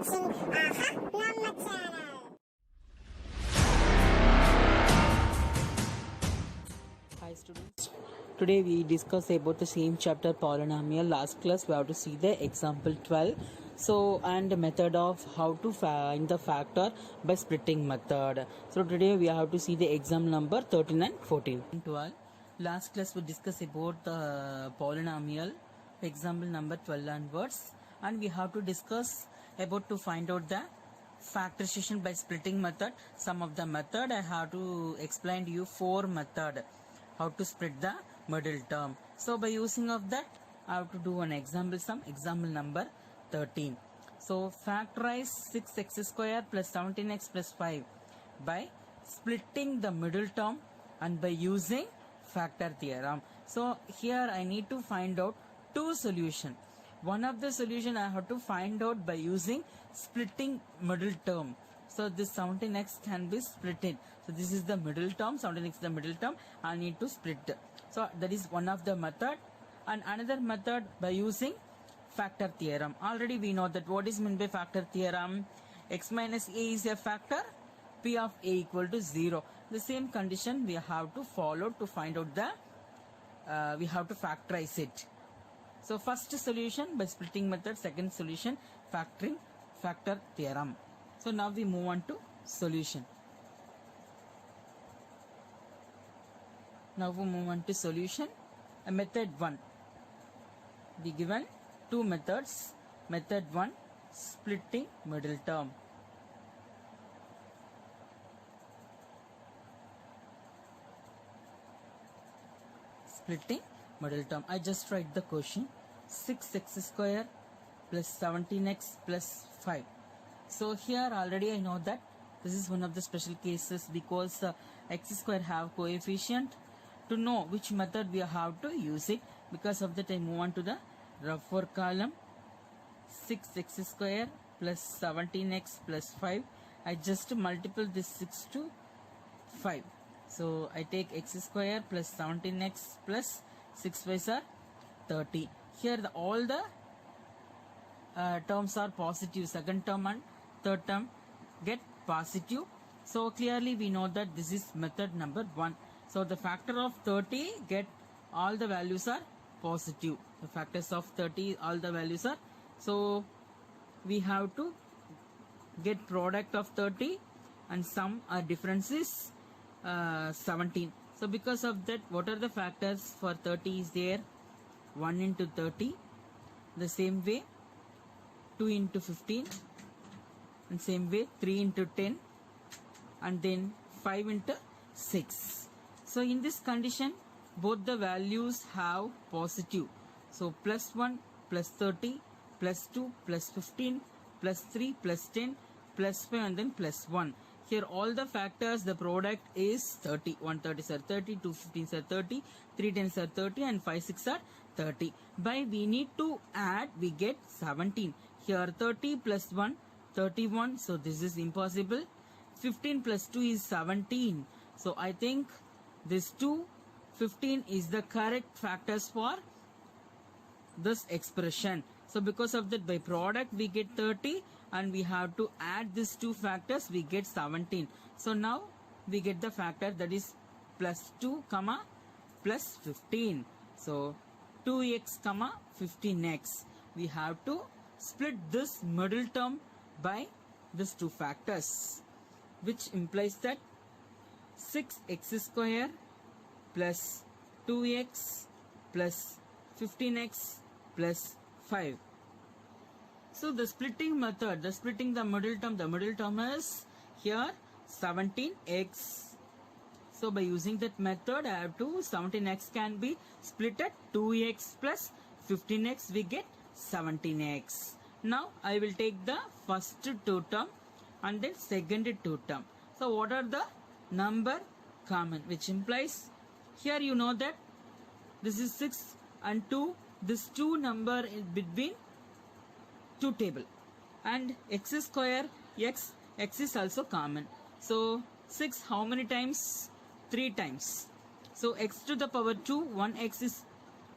watching Nama channel. Hi students. Today we discuss about the same chapter polynomial. Last class we have to see the example 12. So and the method of how to find the factor by splitting method. So today we have to see the exam number 13 and 14. 12. Last class we discussed about the polynomial example number 12 onwards, and we have to discuss about to find out the factorization by splitting method. Some of the method I have to explain to you 4 method how to split the middle term. So by using of that I have to do an example sum, example number 13. So factorize 6x square plus 17x plus 5 by splitting the middle term and by using factor theorem. So here I need to find out 2 solution. One of the solution I have to find out by using splitting middle term. So this 17x can be splitted. So this is the middle term, 17x is the middle term. I need to split. So that is one of the method. And another method by using factor theorem. Already we know that what is meant by factor theorem. X minus a is a factor. P of a equal to 0. The same condition we have to follow to find out the we have to factorize it. So first solution by splitting method, second solution factor theorem. So now we move on to solution. Now we move on to solution. Method 1. The given 2 methods. Method 1, splitting middle term. Splitting middle term. I just write the question. 6x square plus 17x plus 5. So here already I know that this is one of the special cases because x square have coefficient. To know which method we have to use it, because of that I move on to the rougher column. 6x square plus 17x plus 5. I just multiply this 6 to 5. So I take x square plus 17x plus 6 5s are 30. Here all the terms are positive. Second term and third term get positive. So clearly we know that this is method number 1. So the factor of 30 get all the values are positive. The factors of 30 all the values are. So we have to get product of 30 and sum difference is 17. So because of that, what are the factors for 30 is there? 1 into 30. The same way 2 into 15. And same way 3 into 10. And then 5 into 6. So in this condition, both the values have positive. So plus 1 plus 30 plus 2 plus 15 plus 3 plus 10 plus 5 and then plus 1. Here all the factors, the product is 30. 1 30s are 30, 2 15s are 30, 3 10s are 30 and 5 6 are 30. By we need to add, we get 17. Here 30 plus 1, 31. So this is impossible. 15 plus 2 is 17. So I think this 2, 15 is the correct factors for this expression. So because of that, by product we get 30 and we have to add these 2 factors, we get 17. So now we get the factor that is plus 2 comma plus 15. So 2x comma 15x. We have to split this middle term by these 2 factors, which implies that 6x square plus 2x plus 15x plus 5. So the splitting method, the splitting the middle term is here 17x. So by using that method, I have to 17x can be split at 2x plus 15x, we get 17x. Now I will take the first 2 term and then second 2 term. So what are the number common, which implies here you know that this is 6 and 2. This 2 number is between 2 table and x square x is also common. So 6 how many times? 3 times. So x to the power 2, 1x is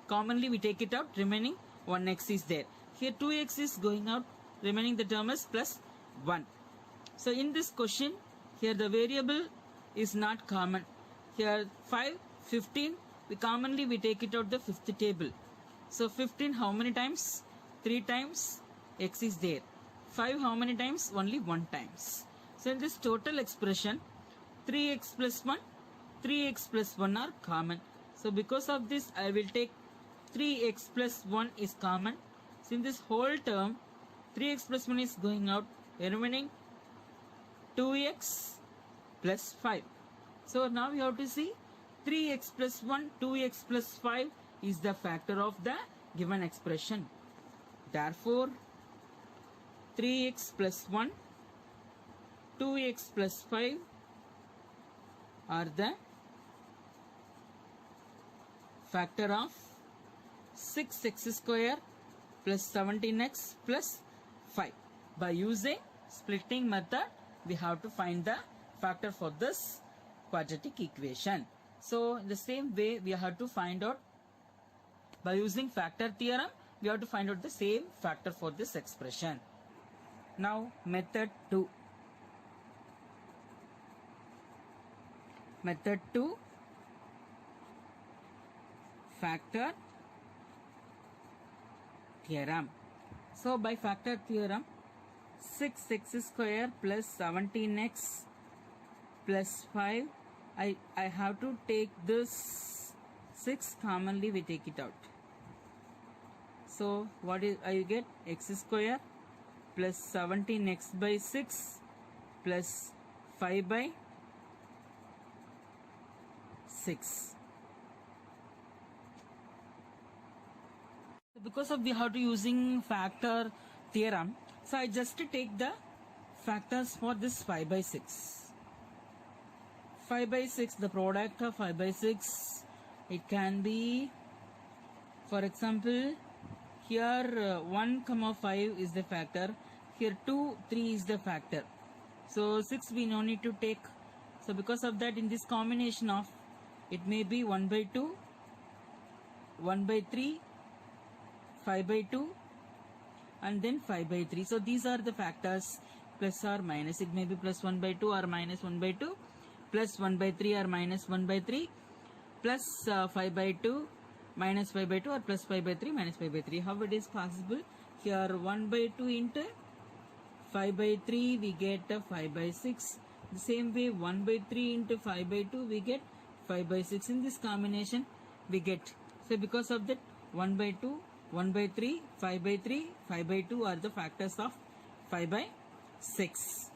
commonly we take it out, remaining 1x is there. Here 2x is going out, remaining the term is plus 1. So in this question, here the variable is not common. Here 5, 15, we take it out the fifth table. So 15 how many times? 3 times x is there. 5 how many times? Only 1 times. So in this total expression, 3x plus 1, 3x plus 1 are common. So because of this, I will take 3x plus 1 is common. So in this whole term, 3x plus 1 is going out, remaining 2x plus 5. So now we have to see 3x plus 1, 2x plus 5 is the factor of the given expression. Therefore, 3x plus 1, 2x plus 5 are the factor of 6x square plus 17x plus 5. By using splitting method, we have to find the factor for this quadratic equation. So in the same way, we have to find out by using factor theorem, we have to find out the same factor for this expression. Now method 2. Method 2, factor theorem. So by factor theorem, 6x square plus 17x plus 5, I have to take this 6 commonly, we take it out. So what is I get? X square plus 17x by 6 plus 5 by 6. Because of we have to using factor theorem, so I just take the factors for this 5 by 6. 5 by 6, the product of 5 by 6, it can be, for example, here 1 comma 5 is the factor, here 2, 3 is the factor. So 6 we no need to take. So because of that, in this combination of, it may be 1 by 2, 1 by 3, 5 by 2 and then 5 by 3. So these are the factors, plus or minus. It may be plus 1 by 2 or minus 1 by 2, plus 1 by 3 or minus 1 by 3, plus 5 by 2, minus 5 by 2 or plus 5 by 3, minus 5 by 3. How it is possible? Here 1 by 2 into 5 by 3 we get 5 by 6. The same way 1 by 3 into 5 by 2 we get 5 by 6. In this combination we get. So because of that, 1 by 2, 1 by 3, 5 by 3, 5 by 2 are the factors of 5 by 6.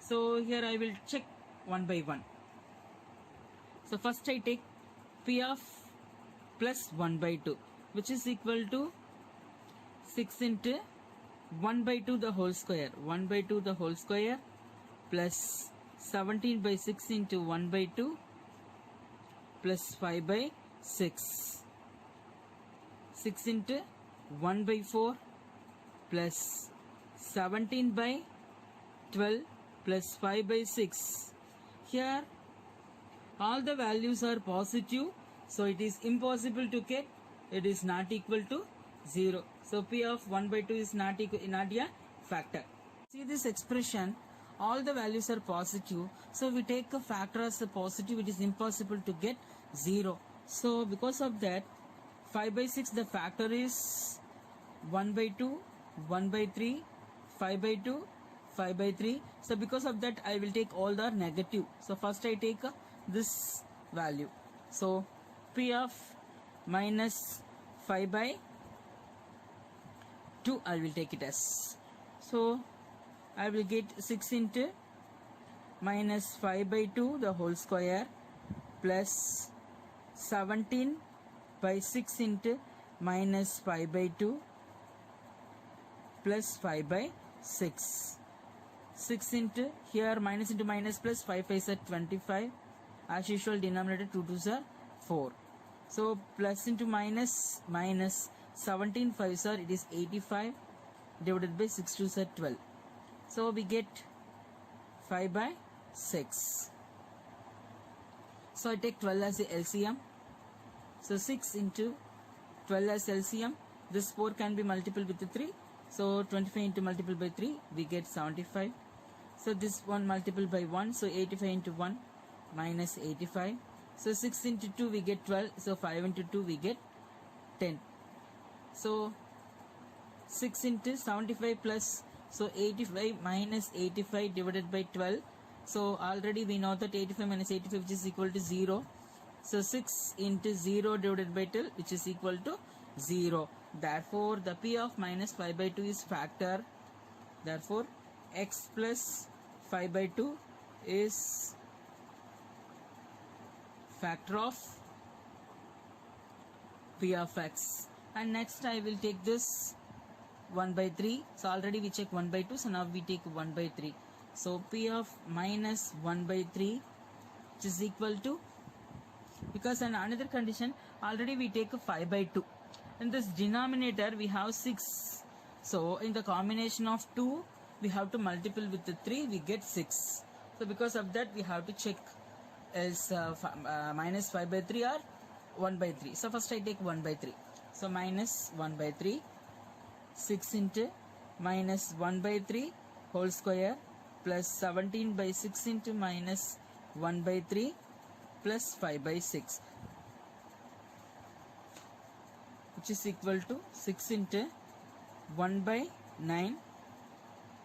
So here I will check 1 by 1. So first I take P of plus 1 by 2, which is equal to 6 into 1 by 2 the whole square, 1 by 2 the whole square plus 17 by 6 into 1 by 2 plus 5 by 6. 6 into 1 by 4 plus 17 by 12 plus 5 by 6. Here all the values are positive, so it is impossible to get, it is not equal to 0. So P of 1 by 2 is not a factor. See this expression, all the values are positive, so we take a factor as a positive, it is impossible to get 0. So because of that, 5 by 6 the factor is 1 by 2, 1 by 3, 5 by 2, 5 by 3. So because of that, I will take all the negative. So first I take this value. So P of minus 5 by 2 I will take it as. So I will get 6 into minus 5 by 2 the whole square plus 17 by 6 into minus 5 by 2 plus 5 by 6. 6 into here minus into minus plus 5 5 are 25. As usual, denominator 2 2s are 4. So plus into minus, minus 17 5s are, it is 85 divided by 6 2s are 12. So we get 5 by 6. So I take 12 as the LCM. So 6 into 12 as LCM. This 4 can be multiple with the 3. So 25 into multiple by 3, we get 75. So this one multiple by 1, so 85 into 1 minus 85. So 6 into 2 we get 12, so 5 into 2 we get 10. So 6 into 75 plus, so 85 minus 85 divided by 12. So already we know that 85 minus 85 which is equal to 0. So 6 into 0 divided by 12 which is equal to 0. Therefore the P of minus 5 by 2 is factor. Therefore x plus 5 by 2 is factor of P of x. And next I will take this 1 by 3. So already we check 1 by 2, so now we take 1 by 3. So P of minus 1 by 3 which is equal to, because in another condition already we take a 5 by 2. In this denominator we have 6. So in the combination of 2 we have to multiply with the 3, we get 6. So because of that we have to check is minus 5 by 3 or 1 by 3. So first I take 1 by 3. So minus 1 by 3, 6 into minus 1 by 3 whole square plus 17 by 6 into minus 1 by 3 plus 5 by 6, which is equal to 6 into 1 by 9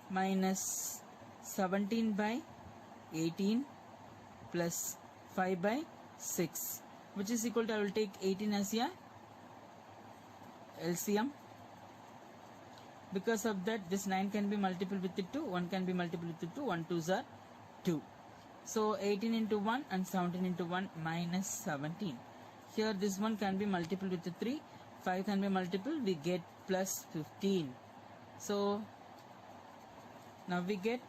minus 17 by 18 plus 5 by 6, which is equal to, I will take 18 as a LCM. Because of that this 9 can be multiplied with the 2, 1 can be multiplied with the 2, 1 2s are 2. So 18 into 1 and 17 into 1 minus 17. Here this one can be multiplied with the 3, 5 can be multiplied, we get plus 15. So now we get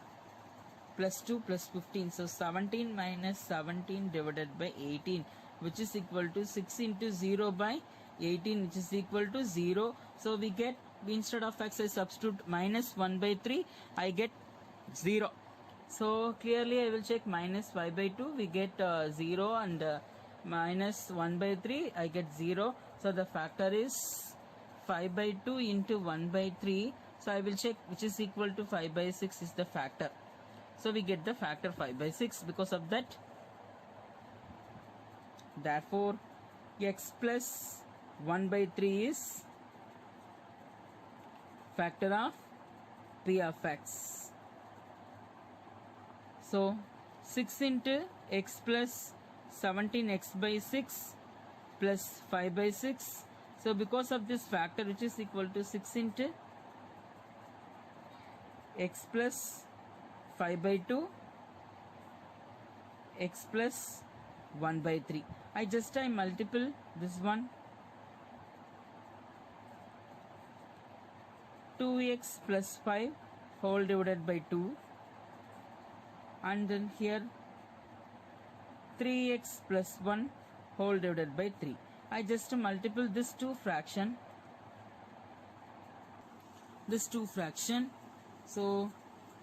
plus 2 plus 15. So 17 minus 17 divided by 18, which is equal to 6 into 0 by 18, which is equal to 0. So we get, instead of x I substitute minus 1 by 3, I get 0. So clearly I will check minus 5 by 2, we get 0, and minus 1 by 3 I get 0. So the factor is 5 by 2 into 1 by 3. So I will check which is equal to 5 by 6 is the factor. So we get the factor 5 by 6 because of that. Therefore x plus 1 by 3 is factor of P of x. So 6 into x plus 17x by 6 plus 5 by 6. So because of this factor which is equal to 6 into x plus 5 by 2 x plus 1 by 3. I multiple this one, 2x plus 5 whole divided by 2, and then here 3x plus 1 whole divided by 3. I just multiple this two fraction. So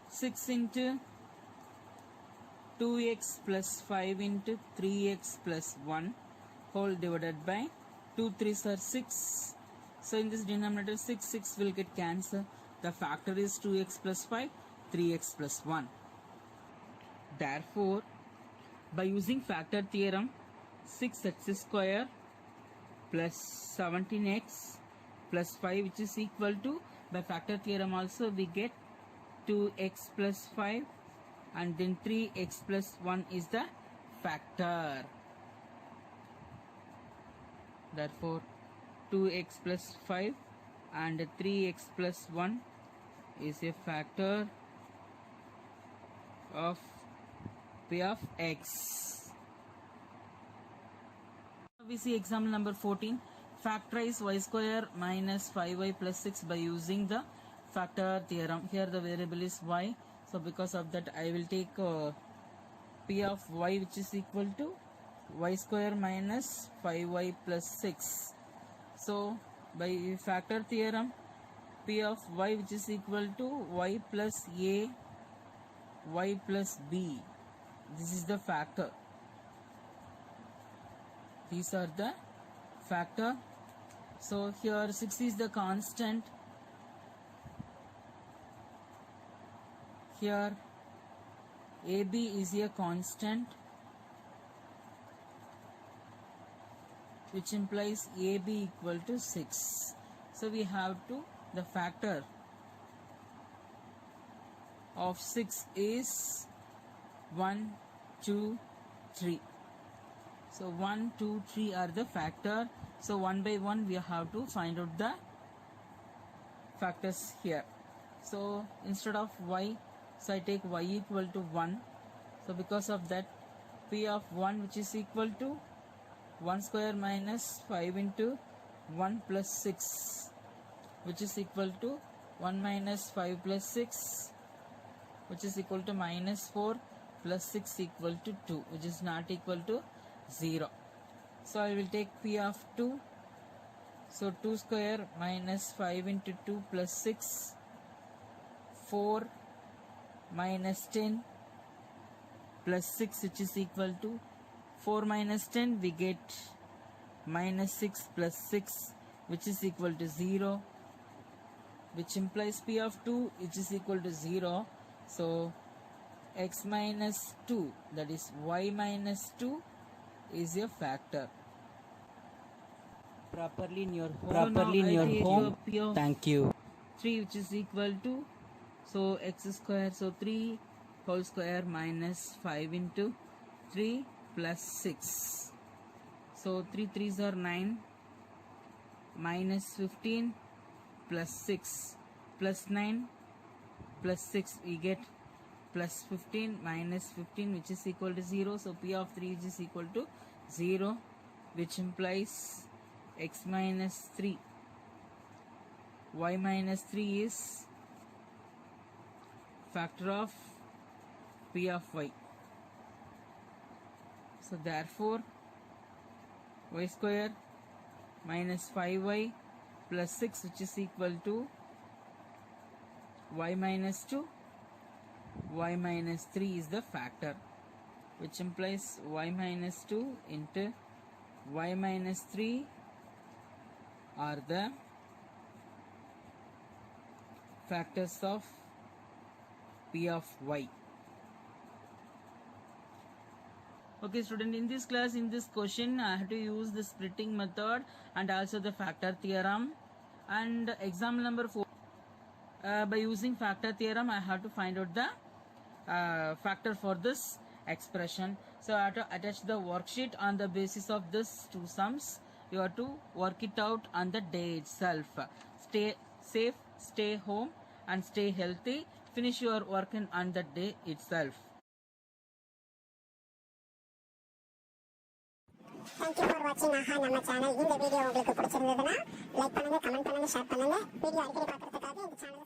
6 into 2x plus 5 into 3x plus 1 whole divided by 2 3s are 6. So in this denominator 6 will get cancelled. The factor is 2x plus 5, 3x plus 1. Therefore, by using factor theorem, 6x square plus 17x plus 5, which is equal to, by factor theorem also we get 2x plus 5, and then 3x plus 1 is the factor. Therefore 2x plus 5 and 3x plus 1 is a factor of P of x. We see example number 14. Factorize y square minus 5y plus 6 by using the factor theorem. Here the variable is y. So because of that I will take P of y, which is equal to y square minus 5y plus 6. So by factor theorem, P of y, which is equal to y plus a, y plus b. This is the factor. These are the factor. So here 6 is the constant. here AB is a constant, which implies AB equal to 6. So we have to, the factor of 6 is 1, 2, 3. So 1, 2, 3 are the factor. So one by one we have to find out the factors here. So instead of y, so I take y equal to 1. So because of that, P of 1, which is equal to 1 square minus 5 into 1 plus 6, which is equal to 1 minus 5 plus 6, which is equal to minus 4 plus 6 equal to 2, which is not equal to 0. So I will take P of 2. So 2 square minus 5 into 2 plus 6, 4 minus 10 plus 6, which is equal to 4 minus 10, we get minus 6 plus 6, which is equal to 0, which implies P of 2, which is equal to 0. So x minus 2, that is y minus 2, is a factor. Properly in your home. Properly in your home. Thank you. 3, which is equal to, so x square, so 3 whole square minus 5 into 3 plus 6. So 3 3s are 9, minus 15 plus 6 plus 9 plus 6, we get plus 15 minus 15, which is equal to 0. So P of 3 is equal to 0, which implies x minus 3, y minus 3 is factor of P of y. So therefore y square minus 5y plus 6, which is equal to y minus 2, y minus 3 is the factor, which implies y minus 2 into y minus 3 are the factors of P of y. Okay student, in this class, in this question, I have to use the splitting method and also the factor theorem. And example number 4, by using factor theorem, I have to find out the factor for this expression. So I have to attach the worksheet on the basis of this two sums. You have to work it out on the day itself. Stay safe, stay home and stay healthy. Finish your work on the day itself. Thank you for watching AHA நம்ம channel. இந்த video உங்களுக்கு பிடிச்சிருந்ததுன்னா like பண்ணுங்க, comment பண்ணுங்க, share பண்ணுங்க. Video அடிக்கடி பார்க்கறதுக்காக இந்த சேனலை